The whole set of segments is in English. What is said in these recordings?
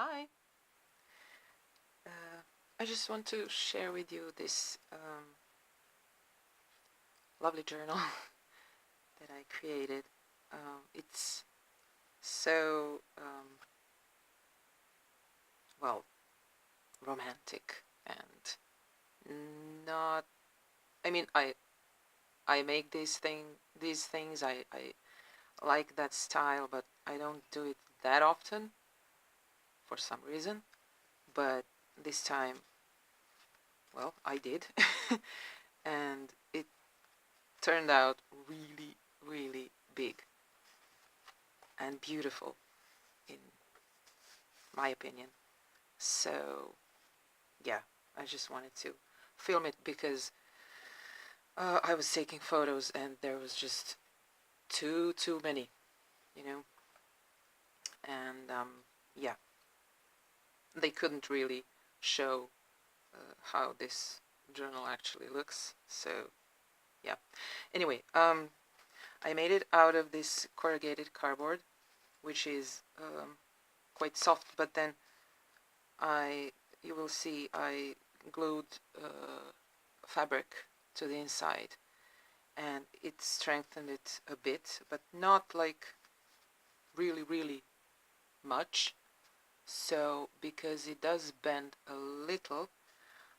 Hi. I just want to share with you this lovely journal that I created. It's so, well, romantic and not. I mean, I make these things. I like that style, but I don't do it that often for some reason. But this time, well, I did, and it turned out really, really big and beautiful, in my opinion. So, yeah, I just wanted to film it because I was taking photos and there was just too many, you know, and yeah, they couldn't really show how this journal actually looks. So, yeah. Anyway, I made it out of this corrugated cardboard, which is quite soft, but then you will see I glued fabric to the inside, and it strengthened it a bit, but not like really much. So because it does bend a little,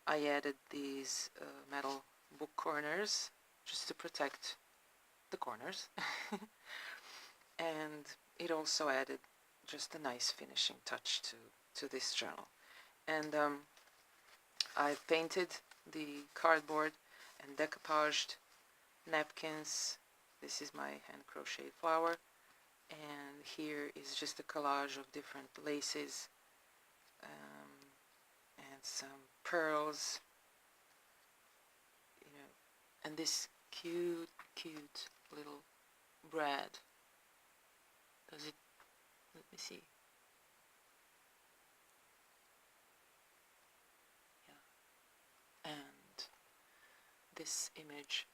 I added these metal book corners just to protect the corners. And it also added just a nice finishing touch to this journal. And I painted the cardboard and decoupaged napkins. This is my hand crocheted flower, and here is just a collage of different laces and some pearls, and this cute little bread. Does it? Let me see. Yeah, and this image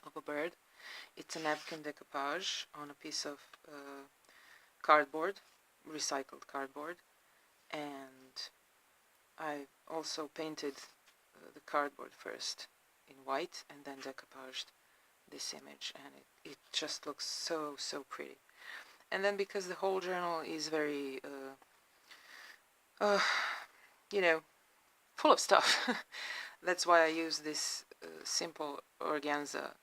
of a bird. It's a napkin decoupage on a piece of cardboard, recycled cardboard, and I also painted the cardboard first in white and then decoupaged this image, and it just looks so pretty. And then because the whole journal is very you know, full of stuff, that's why I use this simple organza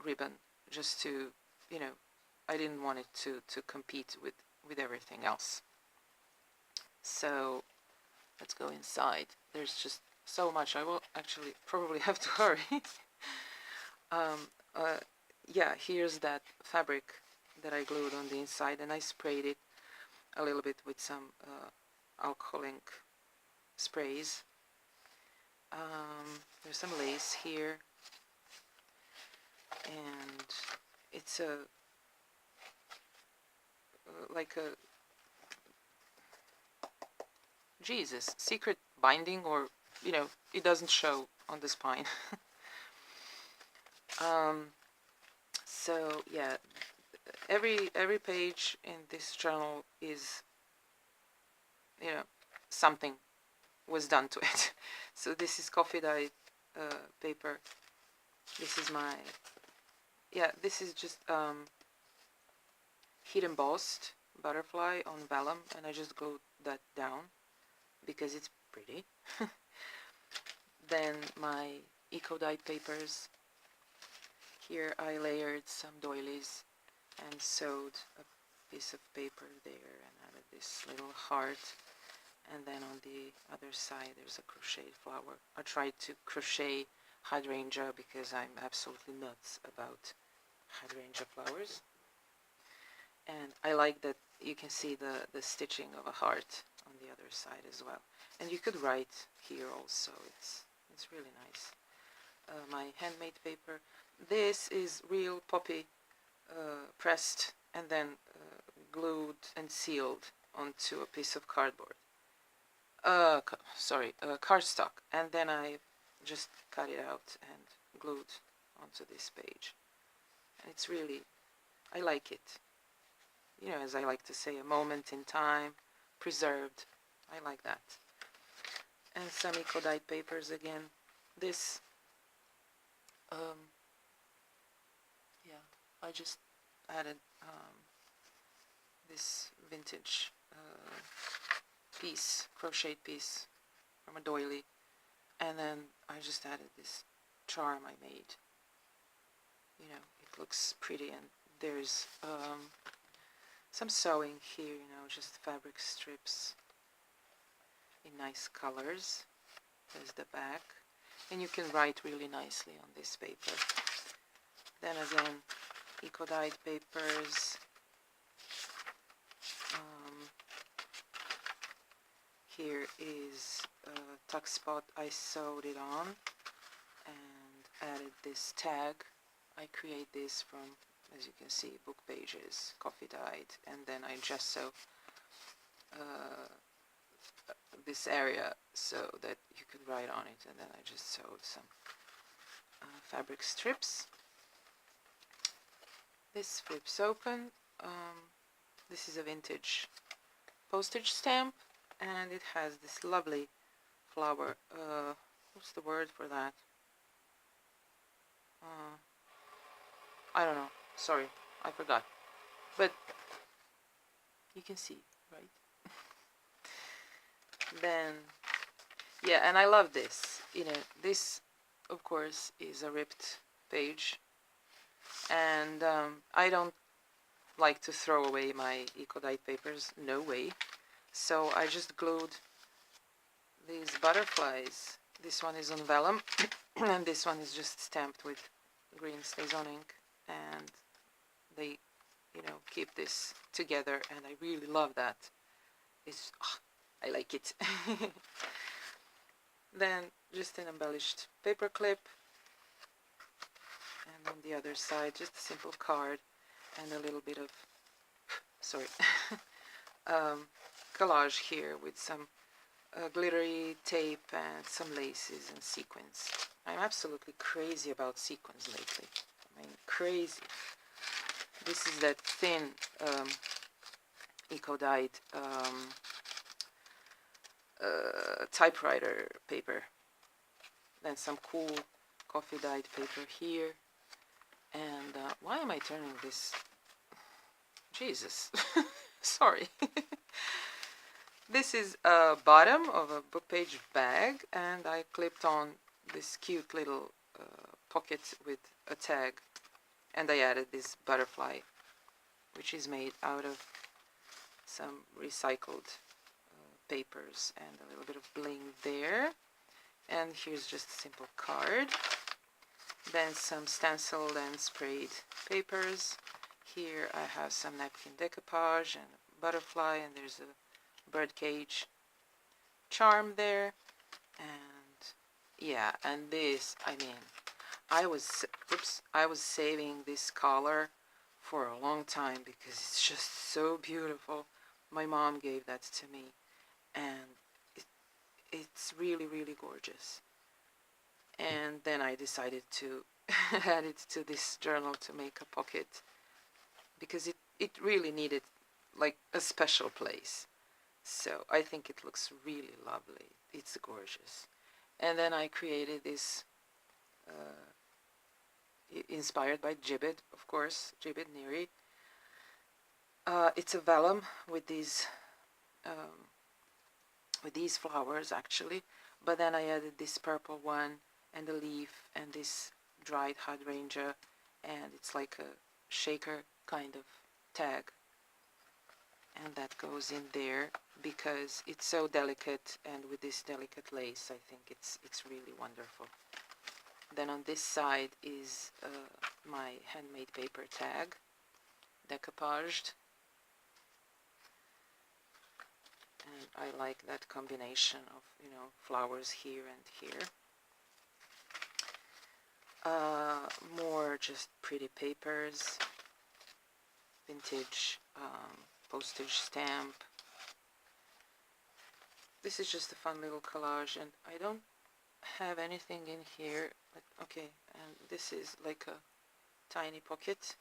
ribbon, just to, I didn't want it to compete with everything else. So let's go inside. There's just so much. I will actually probably have to hurry. Yeah, here's that fabric that I glued on the inside, and I sprayed it a little bit with some alcohol ink sprays. There's some lace here, and it's a like a Jesus secret binding, or it doesn't show on the spine. So yeah, every page in this journal is, something was done to it. So this is coffee dye paper. This is my, this is just heat embossed butterfly on vellum, and I just glued that down because it's pretty. Then my eco dyed papers. Here I layered some doilies and sewed a piece of paper there and added this little heart. And then on the other side there's a crocheted flower. I tried to crochet hydrangea because I'm absolutely nuts about hydrangea flowers. And I like that you can see the stitching of a heart on the other side as well. And you could write here also. It's really nice. My handmade paper. This is real poppy pressed and then glued and sealed onto a piece of cardboard. Cardstock. And then I just cut it out and glued onto this page. And it's really, I like it. As I like to say, a moment in time, preserved. I like that. And some eco dyed papers again. This, yeah, I just added this vintage piece, crocheted piece from a doily, and then I just added this charm I made. You know, it looks pretty, and there's some sewing here, you know, just fabric strips in nice colors. There's the back, and you can write really nicely on this paper. Then again, eco dyed papers. Here is a tuck spot. I sewed it on and added this tag. I create this from, as you can see, book pages, coffee dyed, and then I just sew this area so that you could write on it, and then I just sewed some fabric strips. This flips open. This is a vintage postage stamp, and it has this lovely flower. What's the word for that? I don't know. Sorry, I forgot. But you can see, right? Then, yeah, and I love this. You know, this, of course, is a ripped page, and I don't like to throw away my eco dyed papers. No way. So I just glued these butterflies. This one is on vellum, and this one is just stamped with green StazOn ink, and they, you know, keep this together, and I really love that. It's, I like it. Then just an embellished paper clip, and on the other side just a simple card and a little bit of, sorry, collage here with some glittery tape and some laces and sequins. I'm absolutely crazy about sequins lately. I mean, crazy. This is that thin eco-dyed typewriter paper. Then some cool coffee-dyed paper here. And why am I turning this? Jesus. Sorry. This is a bottom of a book page bag, and I clipped on this cute little pocket with a tag, and I added this butterfly, which is made out of some recycled papers, and a little bit of bling there. And here's just a simple card. Then some stenciled and sprayed papers. Here I have some napkin decoupage and a butterfly, and there's a birdcage charm there. And yeah, and this, I mean, I was saving this collar for a long time because it's just so beautiful. My mom gave that to me, and it's really, really gorgeous. And then I decided to add it to this journal to make a pocket, because it really needed like a special place. So I think it looks really lovely. It's gorgeous. And then I created this inspired by Gibbet, of course, Gibbet Neri. It's a vellum with these flowers actually, but then I added this purple one and a leaf and this dried hydrangea, and it's like a shaker kind of tag, and that goes in there because it's so delicate, and with this delicate lace I think it's really wonderful. Then on this side is my handmade paper tag, decoupaged, and I like that combination of, you know, flowers here and here. More just pretty papers, vintage postage stamp. This is just a fun little collage, and I don't have anything in here, but okay. And this is like a tiny pocket.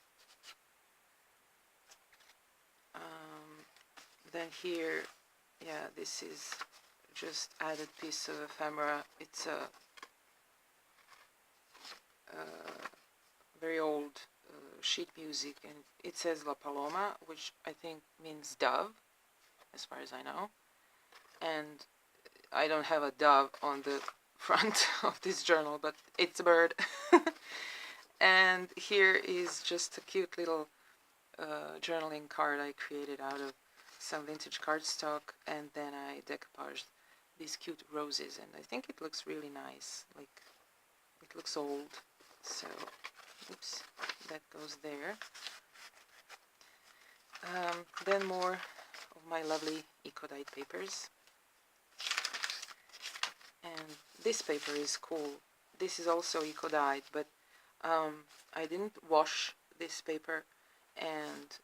Then here yeah, this is just added piece of ephemera. It's a very old sheet music, and it says La Paloma, which I think means dove, as far as I know. And I don't have a dove on the front of this journal, but it's a bird. And here is just a cute little journaling card I created out of some vintage cardstock, and then I decoupaged these cute roses, and I think it looks really nice. Like, it looks old, so oops, that goes there. Then more of my lovely eco-dyed papers, and this paper is cool. This is also eco-dyed, but I didn't wash this paper, and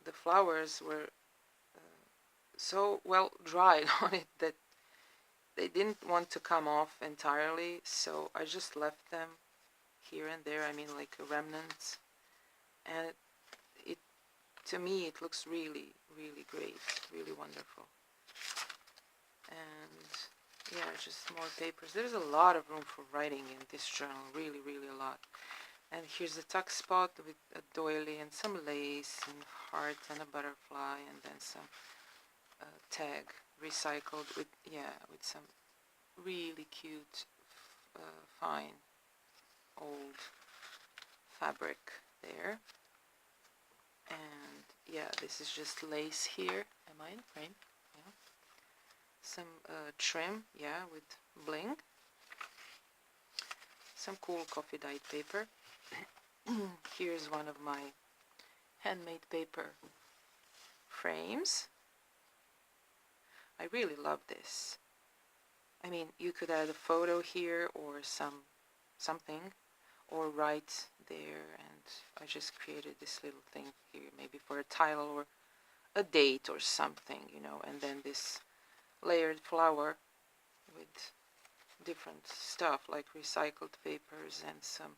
the flowers were so well dried on it that they didn't want to come off entirely, so I just left them here and there, I mean like remnants, and it to me it looks really, really great, really wonderful. And yeah, just more papers. There's a lot of room for writing in this journal, really, really a lot. And here's a tuck spot with a doily and some lace and heart and a butterfly, and then some tag recycled with, yeah, with some really cute fine old fabric there. And yeah, this is just lace here. Am I in frame? Yeah. Some trim, yeah, with bling. Some cool coffee dyed paper. Here's one of my handmade paper frames. I really love this. I mean, you could add a photo here or something, or write there, and I just created this little thing here, maybe for a title or a date or something, you know, and then this layered flower with different stuff like recycled papers and some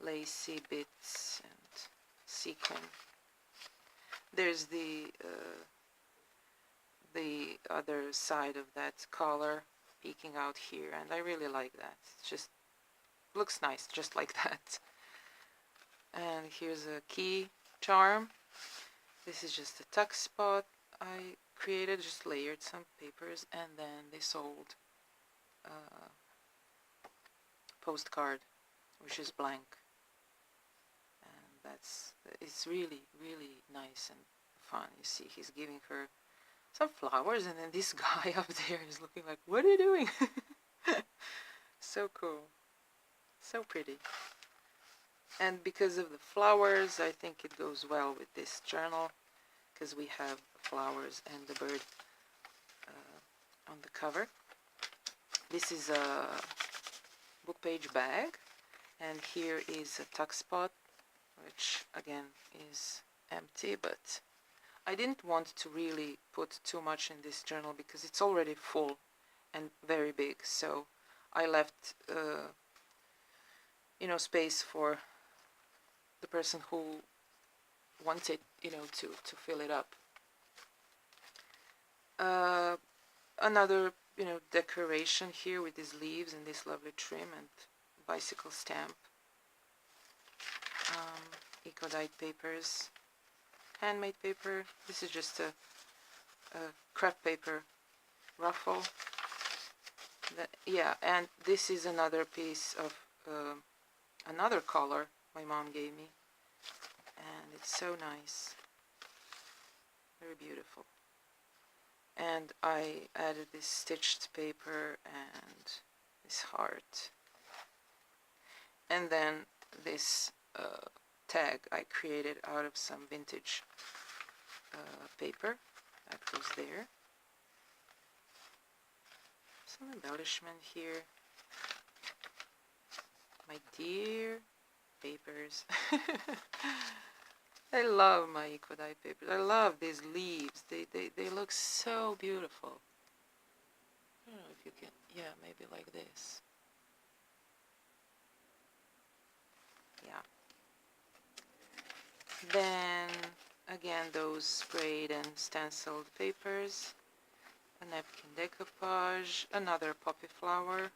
lacy bits and sequin. There's the other side of that collar peeking out here, and I really like that. It just looks nice just like that. And here's a key charm. This is just a tuck spot I created, just layered some papers, and then this old postcard, which is blank. And it's really, really nice and fun. You see, he's giving her some flowers, and then this guy up there is looking like, what are you doing? So cool. So pretty. And because of the flowers, I think it goes well with this journal, because we have flowers and the bird on the cover. This is a book page bag, and here is a tuck spot, which again is empty, but I didn't want to really put too much in this journal because it's already full and very big, so I left you know, space for the person who wanted, you know, to fill it up. Another, you know, decoration here with these leaves and this lovely trim and bicycle stamp. Eco-dyed papers, handmade paper. This is just a craft paper ruffle. Yeah, and this is another piece of another color my mom gave me, and it's so nice, very beautiful. And I added this stitched paper and this heart, and then this tag I created out of some vintage paper that goes there. Some embellishment here. My dear papers. I love my eco-dye papers. I love these leaves. They look so beautiful. I don't know if you can, yeah, maybe like this. Yeah. Then again, those sprayed and stenciled papers. a napkin decoupage, another poppy flower,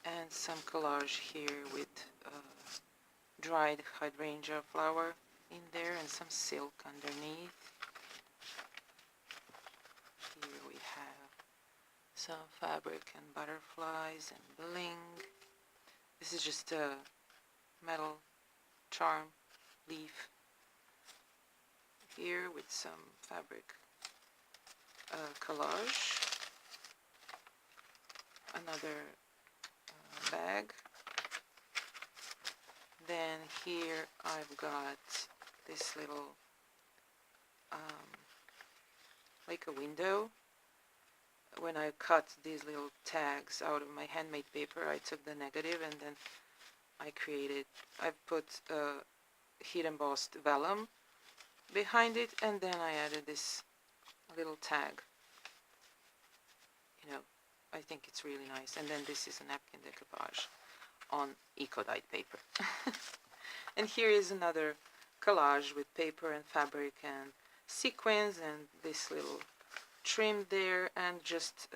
and some collage here with dried hydrangea flower in there and some silk underneath. Here we have some fabric and butterflies and bling. This is just a metal charm leaf here with some fabric collage. Another bag. Then here I've got this little like a window. When I cut these little tags out of my handmade paper, I took the negative and then I put heat embossed vellum behind it, and then I added this little tag. You know, I think it's really nice. And then this is a napkin decoupage on eco-dyed paper. And here is another collage with paper and fabric and sequins and this little trim there, and just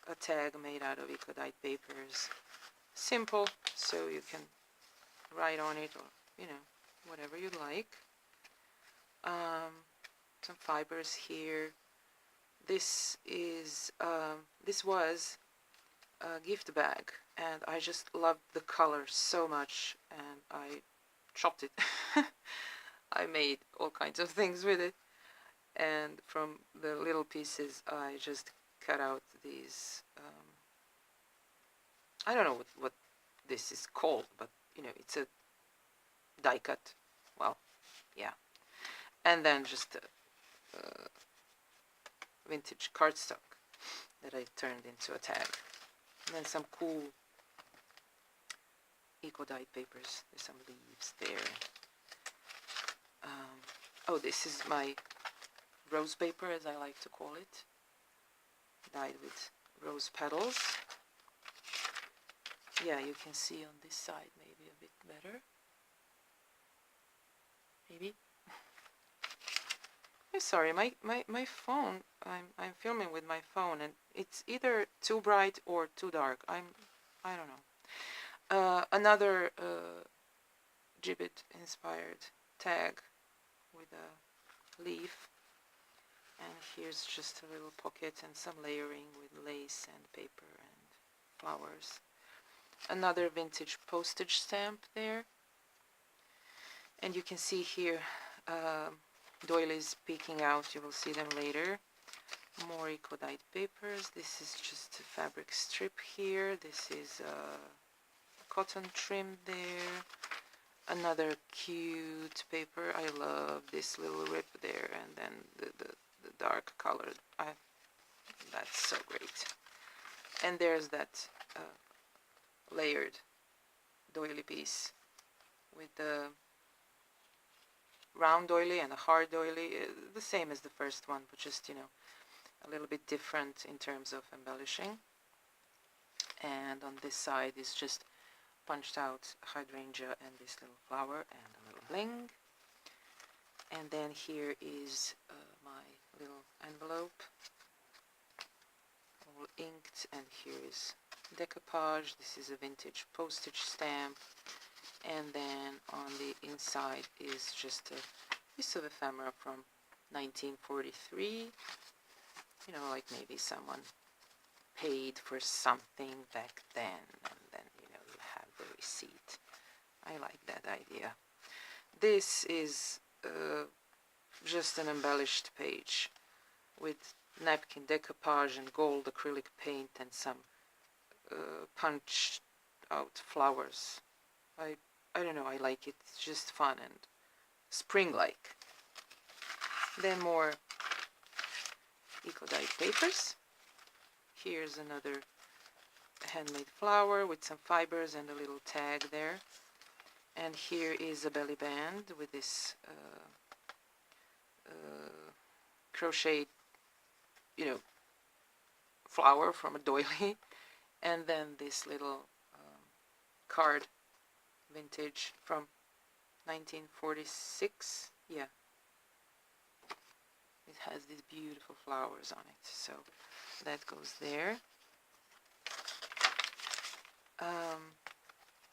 a tag made out of eco-dyed papers. Simple, so you can write on it, or you know, whatever you like. Some fibers here. This was a gift bag, and I just loved the color so much, and I chopped it. I made all kinds of things with it, and from the little pieces I just cut out these I don't know what this is called, but you know, it's a die cut. Well, yeah. And then just vintage cardstock that I turned into a tag. And then some cool eco-dyed papers. There's some leaves there. Oh, this is my rose paper, as I like to call it, dyed with rose petals. Yeah, you can see on this side maybe a bit better. Maybe. I'm sorry, my phone, I'm filming with my phone, and it's either too bright or too dark. I don't know. Another gibbet inspired tag with a leaf, and here's just a little pocket and some layering with lace and paper and flowers. Another vintage postage stamp there, and you can see here doilies peeking out. You will see them later. More eco-dyed papers. This is just a fabric strip here. This is cotton trim there. Another cute paper. I love this little rip there, and then the dark color. That's so great. And there's that layered doily piece with the round doily and a hard doily, the same as the first one, but just, you know, a little bit different in terms of embellishing. And on this side is just punched out hydrangea and this little flower and a little bling. And then here is my little envelope, all inked, and here is decoupage. This is a vintage postage stamp, and then on the inside is just a piece of ephemera from 1943. You know, like maybe someone paid for something back then, and then, you know, you have the receipt. I like that idea. This is just an embellished page with napkin decoupage and gold acrylic paint and some punched out flowers. I don't know, I like it. It's just fun and spring-like. Then more eco-dyed papers. Here's another handmade flower with some fibers and a little tag there. And here is a belly band with this crocheted, you know, flower from a doily. And then this little card, vintage from 1946. Yeah. it has these beautiful flowers on it, so that goes there.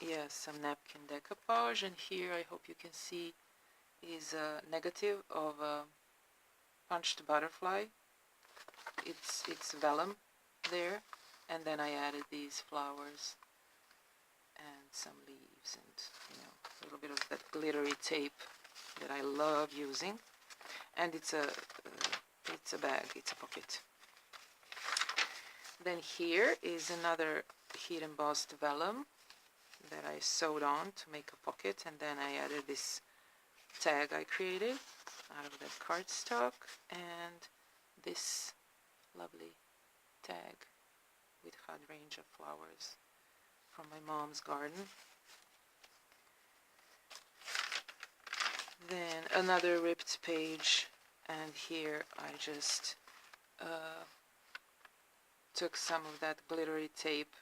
Yeah, some napkin decoupage, and here I hope you can see is a negative of a punched butterfly. It's vellum there, and then I added these flowers and some leaves and a little bit of that glittery tape that I love using. And it's a bag, it's a pocket. Then here is another heat embossed vellum that I sewed on to make a pocket, and then I added this tag I created out of that cardstock and this lovely tag with hydrangea flowers from my mom's garden. Then another ripped page, and here I just took some of that glittery tape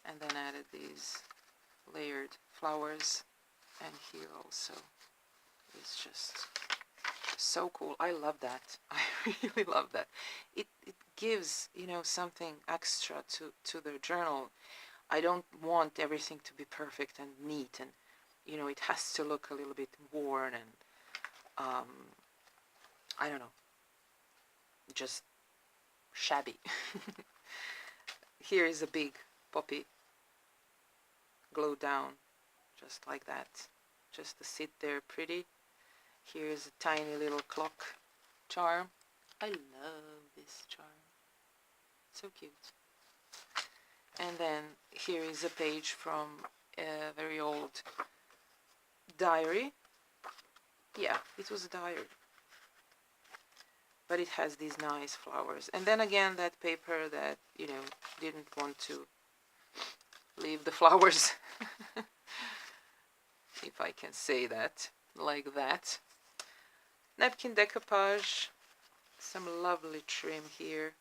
and then added these layered flowers, and here also is just so cool. I love that. I really love that. It gives, something extra to the journal. I don't want everything to be perfect and neat, and it has to look a little bit worn and I don't know, just shabby. Here is a big poppy glued down just like that, just to sit there pretty. Here's a tiny little clock charm. I love this charm, so cute. And then here is a page from a very old diary. Yeah, it was a diary, but it has these nice flowers. And then again, that paper that didn't want to leave the flowers if I can say that like that. Napkin decoupage, some lovely trim here.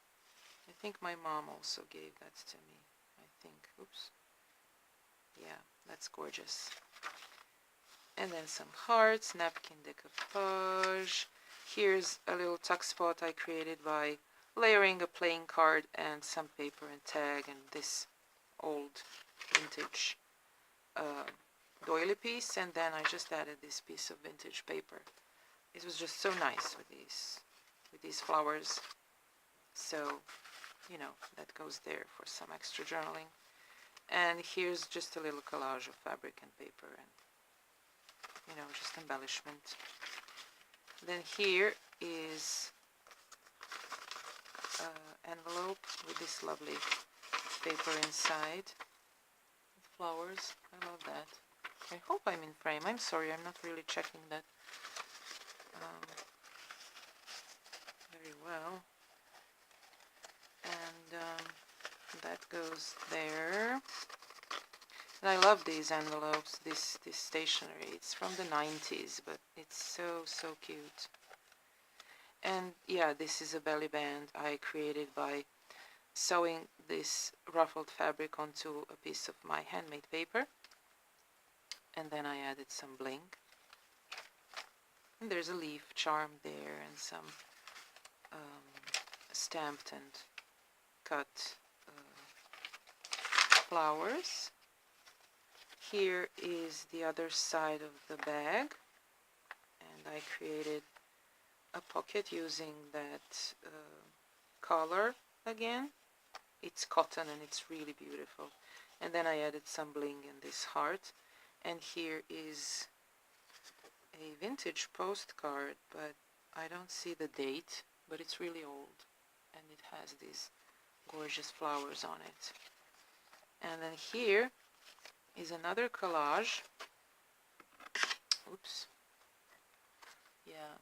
I think my mom also gave that to me. I think, oops. Yeah, that's gorgeous. And then some hearts, napkin decoupage. Here's a little tuck spot I created by layering a playing card and some paper and tag and this old vintage doily piece, and then I just added this piece of vintage paper. It was just so nice with these flowers. So, that goes there for some extra journaling. And here's just a little collage of fabric and paper and, just embellishment. Then here is an envelope with this lovely paper inside. Flowers, I love that. I hope I'm in frame. I'm sorry, I'm not really checking that very well. And that goes there. And I love these envelopes, this stationery. It's from the 90s, but it's so cute. And yeah, this is a belly band I created by sewing this ruffled fabric onto a piece of my handmade paper, and then I added some bling, and there's a leaf charm there and some stamped and cut flowers. Here is the other side of the bag, and I created a pocket using that collar again. It's cotton and it's really beautiful. And then I added some bling in this heart. And here is a vintage postcard, but I don't see the date, but it's really old. And it has these gorgeous flowers on it. And then here is another collage. Oops. Yeah.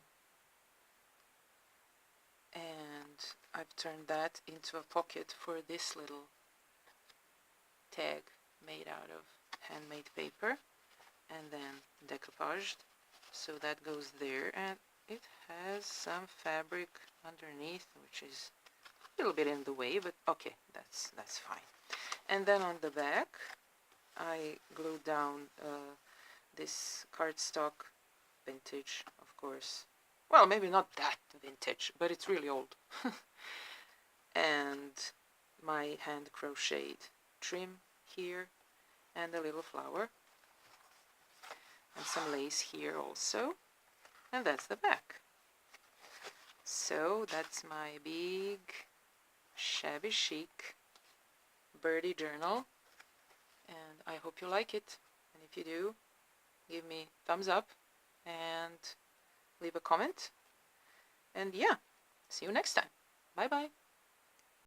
And I've turned that into a pocket for this little tag made out of handmade paper and then decoupaged, so that goes there, and it has some fabric underneath which is a little bit in the way, but okay, that's fine. And then on the back I glued down this cardstock, vintage of course, Well, maybe not that vintage, but it's really old. And my hand crocheted trim here, and a little flower, and some lace here also, and that's the back. So that's my big shabby chic Birdie journal, and I hope you like it. And if you do, give me thumbs up and leave a comment. And yeah, see you next time. Bye bye.